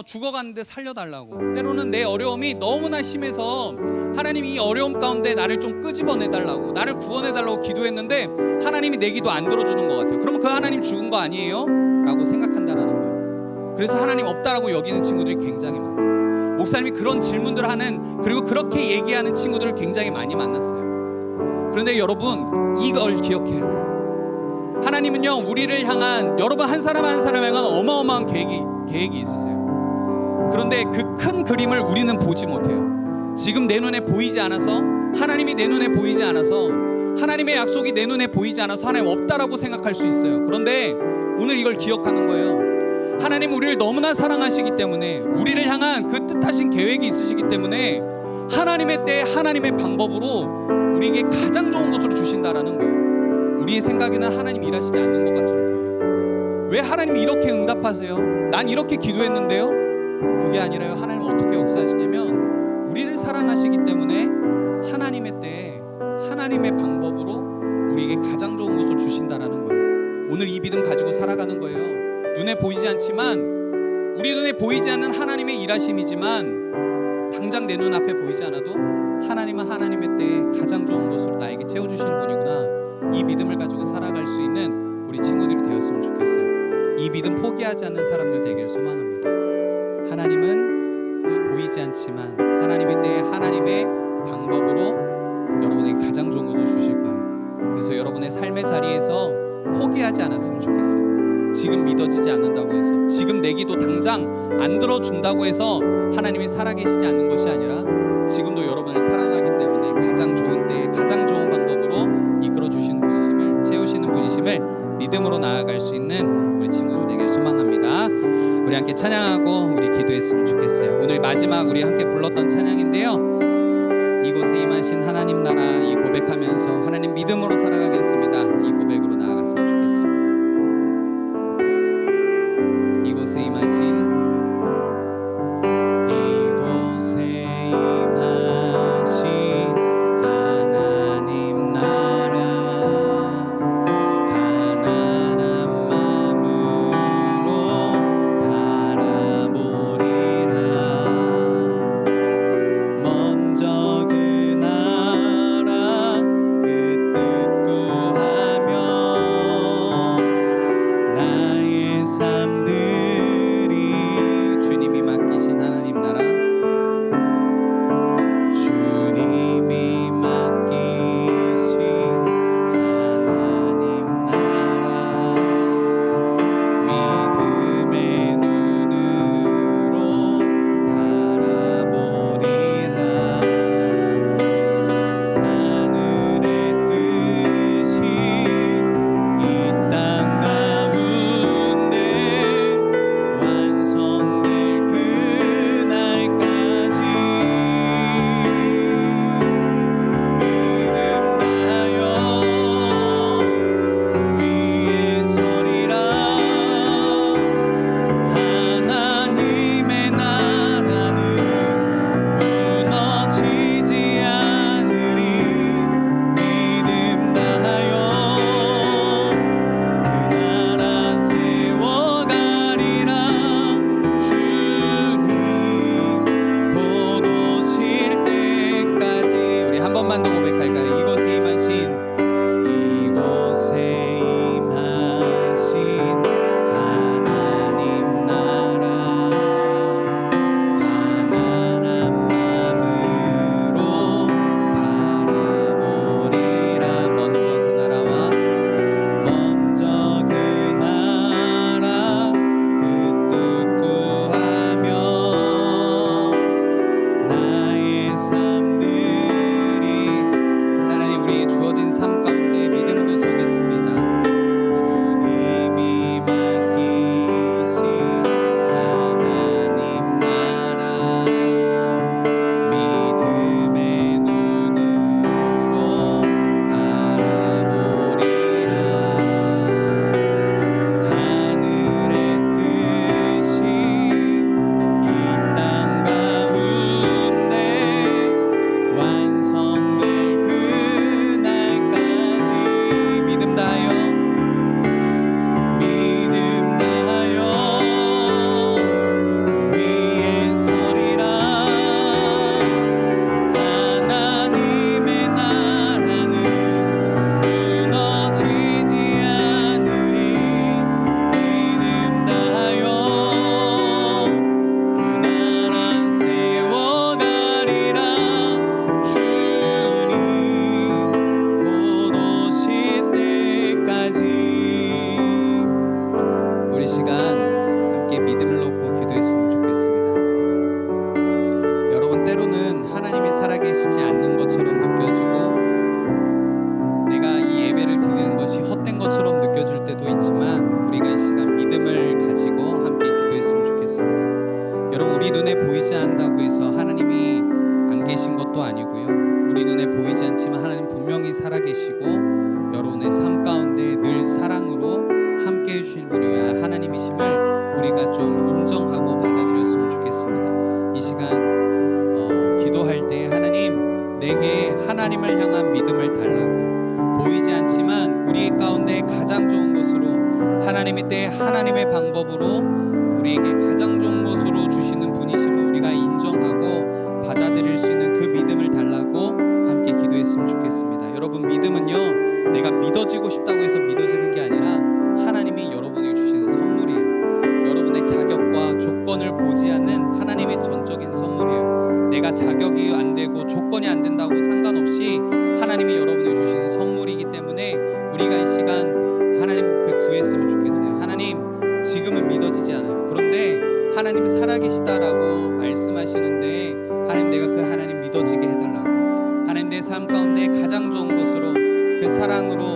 죽어가는데 살려달라고. 때로는 내 어려움이 너무나 심해서 하나님이 이 어려움 가운데 나를 좀 끄집어내달라고, 나를 구원해달라고 기도했는데 하나님이 내 기도 안 들어주는 것 같아요. 그러면 그 하나님 죽은 거 아니에요? 라고 생각한다라는 거예요. 그래서 하나님 없다라고 여기는 친구들이 굉장히 많아요. 목사님이 그런 질문들을 하는, 그리고 그렇게 얘기하는 친구들을 굉장히 많이 만났어요. 그런데 여러분, 이걸 기억해야 돼요. 하나님은요, 우리를 향한, 여러분 한 사람 한 사람에 향한 어마어마한 계획이 있으세요. 그런데 그 큰 그림을 우리는 보지 못해요. 지금 내 눈에 보이지 않아서, 하나님이 내 눈에 보이지 않아서, 하나님의 약속이 내 눈에 보이지 않아서 하나님 없다라고 생각할 수 있어요. 그런데 오늘 이걸 기억하는 거예요. 하나님 우리를 너무나 사랑하시기 때문에, 우리를 향한 그 뜻하신 계획이 있으시기 때문에 하나님의 때 하나님의 방법으로 우리에게 가장 좋은 것으로 주신다라는 거예요. 우리의 생각에는 하나님 일하시지 않는 것 같은 거예요. 왜 하나님이 이렇게 응답하세요? 난 이렇게 기도했는데요? 그게 아니라요, 하나님 어떻게 역사하시냐면 우리를 사랑하시기 때문에 하나님의 때 하나님의 방법으로 우리에게 가장 좋은 것을 주신다라는 거예요. 오늘 이 믿음 가지고 살아가는 거예요. 눈에 보이지 않지만, 우리 눈에 보이지 않는 하나님의 일하심이지만, 당장 내 눈앞에 보이지 않아도 하나님은 하나님의 때에 가장 좋은 것으로 나에게 채워주시는 분이구나, 이 믿음을 가지고 살아갈 수 있는 우리 친구들이 되었으면 좋겠어요. 이 믿음 포기하지 않는 사람들 되길 소망합니다. 하나님은 보이지 않지만 하나님의 때에 하나님의 방법으로 여러분에게 가장 좋은 것을 주실 거예요. 그래서 여러분의 삶의 자리에서 포기하지 않았으면 좋겠어요. 지금 믿어지지 않는다고 해서, 지금 내 기도 당장 안 들어준다고 해서 하나님이 살아계시지 않는 것이 아니라, 지금도 여러분을 사랑하기 때문에 가장 좋은 때에 가장 좋은 방법으로 이끌어주시는 분이심을, 채우시는 분이심을 믿음으로 나아갈 수 있는 우리 친구들 되길 소망합니다. 우리 함께 찬양하고 우리 기도했으면 좋겠어요. 오늘 마지막 우리 함께 불렀던 찬양인데요, 이곳에 임하신 하나님 나라, 이 고백하면서 하나님 믿음으로 살아가겠습니다. 이 고백으로 나아갔으면 좋겠습니다. 이곳에 임하신, 이곳에 임하신 하나님 나라, 가난한 마음으로 바라보리라. 먼저 그 나라, 그 뜻 계시고 여러분의 삶 가운데 늘 사랑으로 함께 해주실 분이 하나님이심을 우리가 좀 인정하고 받아들였으면 좋겠습니다. 이 시간 기도할 때 하나님, 내게 하나님을 향한 믿음을 달라고, 보이지 않지만 우리 가운데 가장 좋은 것으로 하나님의 때 하나님의 방법으로 우리에게 가장 좋은 것으로 주시는 분이심을 우리가 인정하고 받아들일 수 있는 그 믿음을 달라고 함께 기도했으면 좋겠습니다. 여러분, 믿음은요, 내가 믿어지고 싶다고 해서 믿어지는 게 아니라 하나님이 여러분에게 주시는 선물이에요. 여러분의 자격과 조건을 보지 않는 하나님의 전적인 선물이에요. 내가 자격이 안 되고 조건이 안 된다고 상관없이 하나님이 여러분에게 주시는 선물이기 때문에 우리가 이 시간 하나님 앞에 구했으면 좋겠어요. 하나님, 지금은 믿어지지 않아요. 그런데 하나님 살아계시다라고 말씀하시는데, 하나님, 내가 그 하나님 믿어지게 해달라고, 하나님 내 삶 가운데 가장 좋은 것으로 그 사랑으로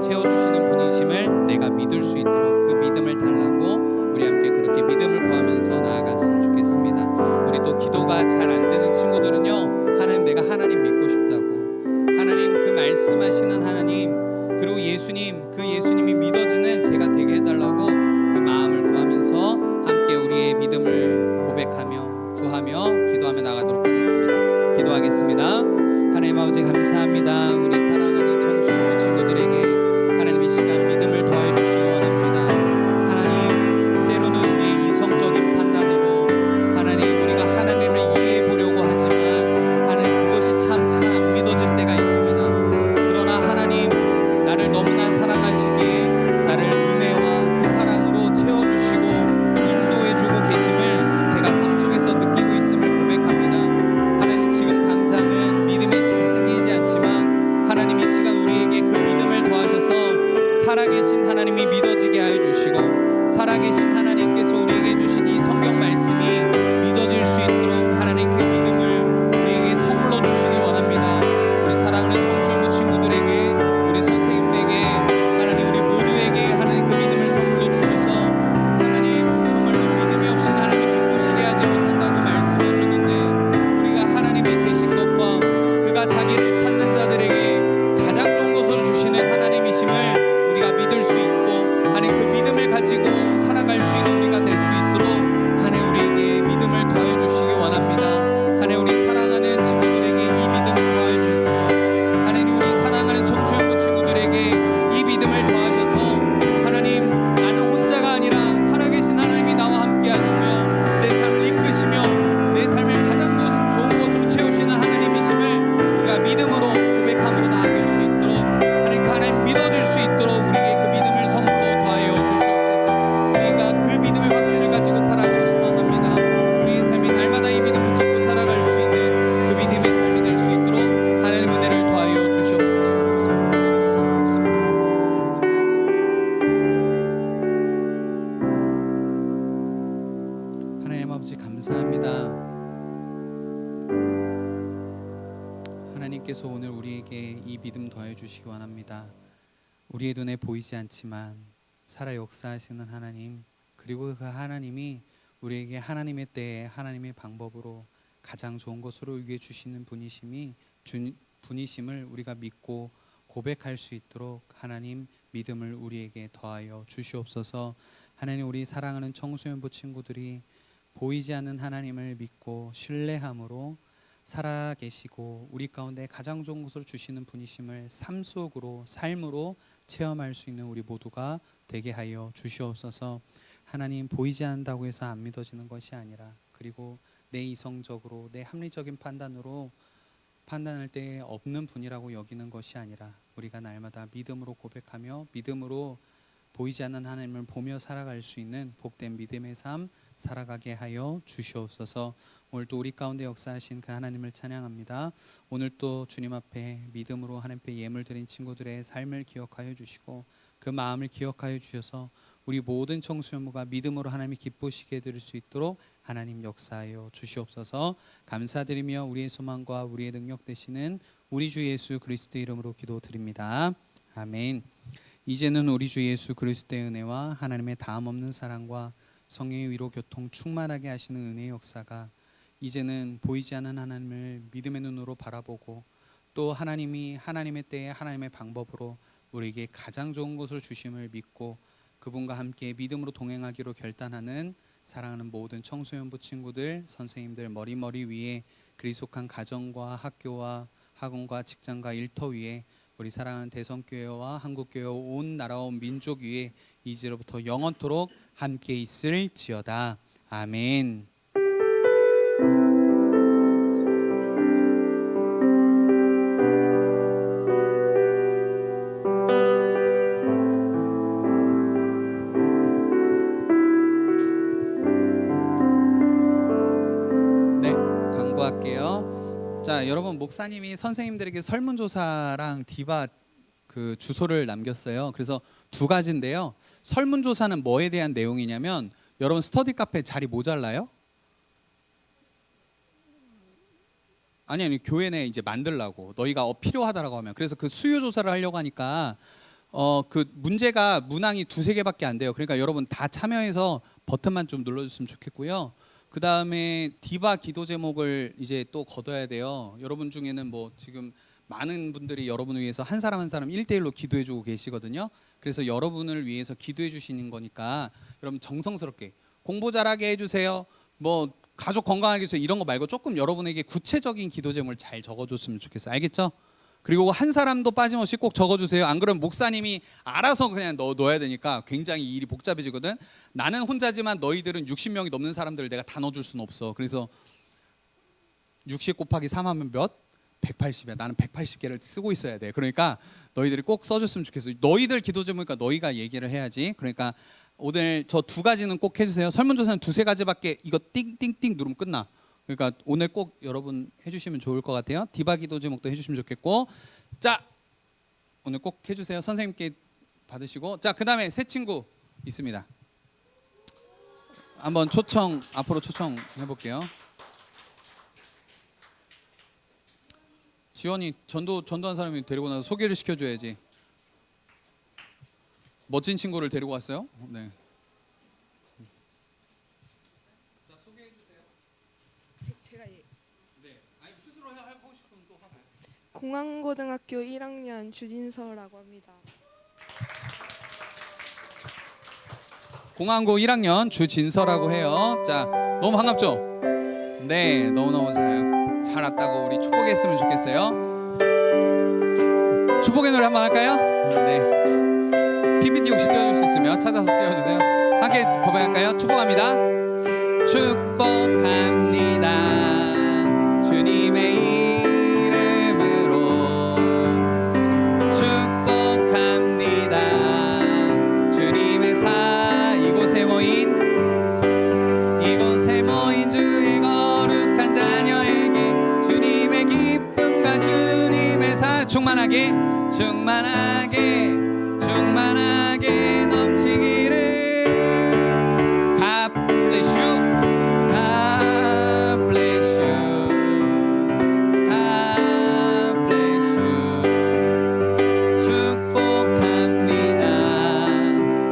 채워주시는 분이심을 내가 믿을 수 있도록 그 믿음을 달라고 우리 함께 그렇게 믿음을 구하면서 나아갔으면 좋겠습니다. 우리 또 기도가 잘 안 되는 친구들은요, 하나님, 내가 하나님 믿고 싶다고, 하나님 그 말씀하시는 하나님, 그리고 예수님, 그 예수님이 믿어지는 제가 되게 해달라고 그 마음을 구하면서 함께 우리의 믿음을 고백하며 구하며 기도하며 나가도록 하겠습니다. 기도하겠습니다. 하나님 아버지, 감사합니다. 우리 사랑하는 청소년 친구들에게 하나님 이 시간 믿음을 더해 주시기 원합니다. 하나님, 때로는 우리의 이성적인 판단으로 하나님, 우리가 하나님을 이해해 보려고 하지만 하나님, 그것이 참 잘 안 믿어질 때가 있습니다. 그러나 하나님, 나를 너무나 사랑하시기에 나를 은혜와 그 사랑으로 채워주시고 인도해주고 계심을 제가 삶 속에서 느끼고 있음을 고백합니다. 하나님, 지금 당장은 믿음이 잘 생기지 않지만 하나님, 이 시간 우리에게 그 믿음을 더하셔서 살아계신 하나님이 믿어지게 하여 주시고, 살아계신 하나님께서 우리에게 주신 이 성경 말씀이 믿어질 수 있도록 하나님 그 믿음을 우리에게 선물로 주시기 원합니다. 우리 사랑하는 청소년부 친구들에게, 우리 선생님에게, 하나님 우리 모두에게 하나님 그 믿음을 선물로 주셔서 하나님, 정말로 믿음이 없이 하나님을 기쁘시게 하지 못한다고 말씀하셨는데, 우리가 하나님이 계신 것과 그가 자기를 찾는 자들에게 가장 좋은 것을 주시는 하나님이심을 우리가 믿을 수 있고, 하나님 그 믿음을 가지고 살아갈 수 있는 우리가 될 수 있도록 하나님 우리에게 믿음을 더해 주시기 원합니다. 하나님, 우리 사랑하는 친구들에게 이 믿음을 더해 주십시오. 하나님, 우리 사랑하는 청소년부 친구들에게 이 믿음을 더하셔서 하나님, 나는 혼자가 아니라 살아계신 하나님이 나와 함께 하시며 내 삶을 이끄시며 내 삶을 가장 좋은 것으로 채우시는 하나님이심을 우리가 믿음으로 고백함으로 나아갈 수 있도록 하나님, 그 하나님 믿어줄 수 있도록 우리에게 그 믿음을 선물로 더하여 주시옵소서. 우리가 그 믿음의 확신을 가지고 살아가길 소망합니다. 우리의 삶이 날마다 이 믿음 붙잡고 살아갈 수 있는 그 믿음의 삶이 될 수 있도록 하나님 은혜를 더하여 주시옵소서. 하나님 아버지, 감사합니다. 하나님께서 오늘 우리에게 이 믿음 더해 주시기 원합니다. 우리의 눈에 보이지 않지만 살아 역사하시는 하나님, 그리고 그 하나님이 우리에게 하나님의 때에 하나님의 방법으로 가장 좋은 것으로 위해 주시는 분이심을 우리가 믿고 고백할 수 있도록 하나님 믿음을 우리에게 더하여 주시옵소서. 하나님, 우리 사랑하는 청소년부 친구들이 보이지 않는 하나님을 믿고 신뢰함으로 살아계시고 우리 가운데 가장 좋은 것을 주시는 분이심을 삶 속으로, 삶으로 체험할 수 있는 우리 모두가 되게 하여 주시옵소서. 하나님, 보이지 않는다고 해서 안 믿어지는 것이 아니라, 그리고 내 이성적으로 내 합리적인 판단으로 판단할 때 없는 분이라고 여기는 것이 아니라, 우리가 날마다 믿음으로 고백하며 믿음으로 보이지 않는 하나님을 보며 살아갈 수 있는 복된 믿음의 삶 살아가게 하여 주시옵소서. 오늘 또 우리 가운데 역사하신 그 하나님을 찬양합니다. 오늘 또 주님 앞에 믿음으로 하나님께 예물 드린 친구들의 삶을 기억하여 주시고 그 마음을 기억하여 주셔서 우리 모든 청소년부가 믿음으로 하나님이 기쁘시게 해드릴 수 있도록 하나님 역사하여 주시옵소서. 감사드리며 우리의 소망과 우리의 능력 되시는 우리 주 예수 그리스도의 이름으로 기도드립니다. 아멘. 이제는 우리 주 예수 그리스도의 은혜와 하나님의 다음 없는 사랑과 성령의 위로 교통 충만하게 하시는 은혜의 역사가 이제는 보이지 않는 하나님을 믿음의 눈으로 바라보고 또 하나님이 하나님의 때에 하나님의 방법으로 우리에게 가장 좋은 것을 주심을 믿고 그분과 함께 믿음으로 동행하기로 결단하는 사랑하는 모든 청소년부 친구들, 선생님들 머리 위에 그리스도한 가정과 학교와 학원과 직장과 일터 위에 우리 사랑하는 대성교회와 한국교회 온 나라와 온 민족 위에 이제로부터 영원토록 함께 있을지어다. 아멘. 네, 광고할게요. 자, 여러분 목사님이 선생님들에게 설문조사랑 디바 그 주소를 남겼어요. 그래서 두 가지인데요. 설문조사는 뭐에 대한 내용이냐면 여러분 스터디 카페 자리 모자라요? 아니 교회 내 이제 만들라고 너희가 필요하다라고 하면 그래서 그 수요 조사를 하려고 하니까 그 문제가 문항이 2-3개밖에 안 돼요. 그러니까 여러분 다 참여해서 버튼만 좀 눌러줬으면 좋겠고요. 그 다음에 디바 기도 제목을 이제 또 걷어야 돼요. 여러분 중에는 뭐 지금 많은 분들이 여러분을 위해서 한 사람 1대1로 기도해주고 계시거든요. 그래서 여러분을 위해서 기도해 주시는 거니까 여러분 정성스럽게 공부 잘하게 해주세요. 뭐 가족 건강하게 해주세요. 이런 거 말고 조금 여러분에게 구체적인 기도 제목을 잘 적어줬으면 좋겠어요. 알겠죠? 그리고 한 사람도 빠짐없이 꼭 적어주세요. 안 그러면 목사님이 알아서 그냥 넣어야 되니까 굉장히 일이 복잡해지거든. 나는 혼자지만 너희들은 60명이 넘는 사람들을 내가 다 넣어줄 수는 없어. 그래서 60 곱하기 3 하면 몇? 180이야. 나는 180개를 쓰고 있어야 돼. 그러니까 너희들이 꼭 써줬으면 좋겠어. 너희들 기도 제목이니까 너희가 얘기를 해야지. 그러니까 오늘 저 2가지는 꼭 해주세요. 설문조사는 2-3가지밖에 이거 띵띵띵 누르면 끝나. 그러니까 오늘 꼭 여러분 해주시면 좋을 것 같아요. 디바 기도 제목도 해주시면 좋겠고, 자 오늘 꼭 해주세요. 선생님께 받으시고, 자 그 다음에 새 친구 있습니다. 한번 앞으로 초청 해볼게요. 지원이 전도한 사람이 데리고 나서 소개를 시켜줘야지. 멋진 친구를 데리고 왔어요. 네. 자 소개해 주세요. 제가 네. 아니 스스로 하고 싶으면 또 하고. 공항고등학교 1학년 주진서라고 합니다. 공항고 1학년 주진서라고 해요. 자 너무 반갑죠? 네, 너무너무 잘 왔다고 우리 축복했으면 좋겠어요. 축복의 노래 한번 할까요? 네. PPT 혹시 띄워줄 수 있으면 찾아서 띄워주세요. 함께 고백할까요? 축복합니다. 축복합니다. 주님의 이름으로 축복합니다. 주님의 이곳에 모인 주의 거룩한 자녀에게 주님의 기쁨과 주님의 충만하게 넘치기를. God bless you. God bless you. God bless you. 축복합니다.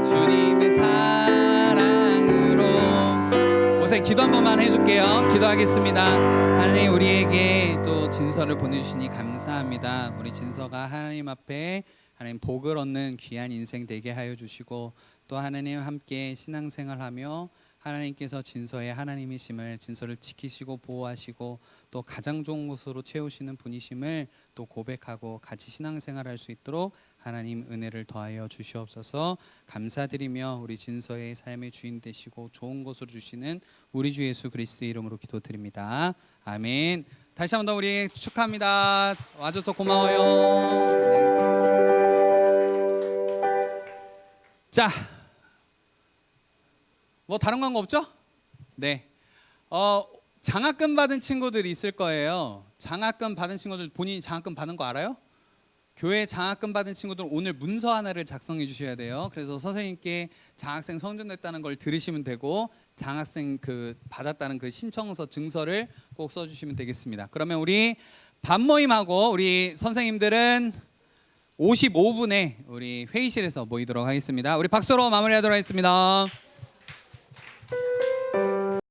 주님의 사랑으로. 목사님 기도 한 번만 해줄게요. 기도하겠습니다. 하나님 우리에게 또 진서를 보내주시니 감사합니다. 우리 진서가 하나님 앞에 하나님 복을 얻는 귀한 인생 되게 하여 주시고, 또 하나님 함께 신앙생활하며 하나님께서 진서의 하나님이심을, 진서를 지키시고 보호하시고 또 가장 좋은 곳으로 채우시는 분이심을 또 고백하고 같이 신앙생활할 수 있도록 하나님 은혜를 더하여 주시옵소서. 감사드리며 우리 진서의 삶의 주인 되시고 좋은 곳으로 주시는 우리 주 예수 그리스도의 이름으로 기도드립니다. 아멘. 다시 한번 더 우리 축하합니다. 와줘서 고마워요. 네. 자, 뭐 다른 광고 없죠? 네. 장학금 받은 친구들이 있을 거예요. 장학금 받은 친구들, 본인이 장학금 받은 거 알아요? 교회 장학금 받은 친구들은 오늘 문서 하나를 작성해 주셔야 돼요. 그래서 선생님께 장학생 선정됐다는 걸 들으시면 되고, 장학생 그 받았다는 그 신청서 증서를 꼭 써주시면 되겠습니다. 그러면 우리 밥 모임하고 우리 선생님들은 55분에 우리 회의실에서 모이도록 하겠습니다. 우리 박수로 마무리하도록 하겠습니다.